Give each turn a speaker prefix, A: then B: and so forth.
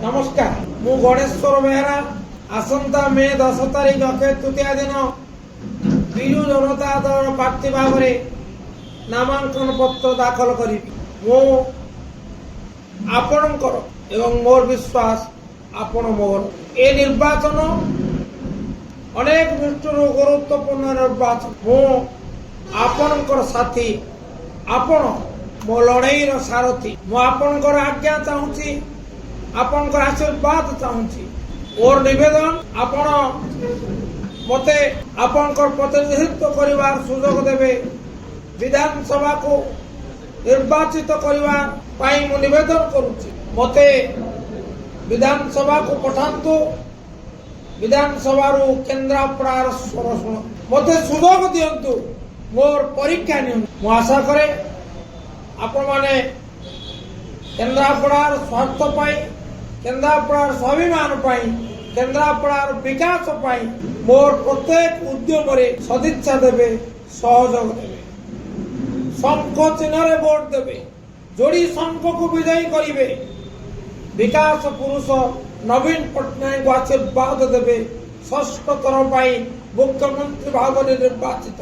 A: नमस्कार मु गणेश्वर बेहरा आसंता मे 10 तारिख अक्षय तृतीया दिन विजु जनता दल प्रार्थी भाव में नामांकन पत्र दाखल करी मु आपणकर एवं मोर विश्वास आपण मोर ए निर्वाचन अनेक दृष्टि गुरुत्वपूर्ण निर्वाचन मु आपणकर साथी आपण मो लड़ई सारथी मु आपणकर आज्ञा चाहूँगी आपणकर आशीर्वाद चाहूँगी और निवेदन आपण मते आपणकर प्रतिनिधित्व करिवार सुजोग देवे विधानसभा को निर्वाचित करिवार पाई मु निवेदन करूची मते विधानसभा को पठांतु विधानसभा रु केन्द्रापड़ार स्वर शुण मते सुजोग दियंतु मोर परीक्षा नियंतु मु आशा करे आपण माने केन्द्रापड़ार स्वार्थ पाई केन्द्रापड़ार स्वाभिमान पाई केन्द्रापड़ार विकास पाई मोर प्रत्येक उद्यम रे सदिच्छा देवे सहयोग देवे शंख चिन्ह भोट देवे जोड़ी शंख को विजयी करिवे विकास पुरुष नवीन पट्टनायक को आशीर्वाद देवे षष्ठ थर मुख्यमंत्री भाव में निर्वाचित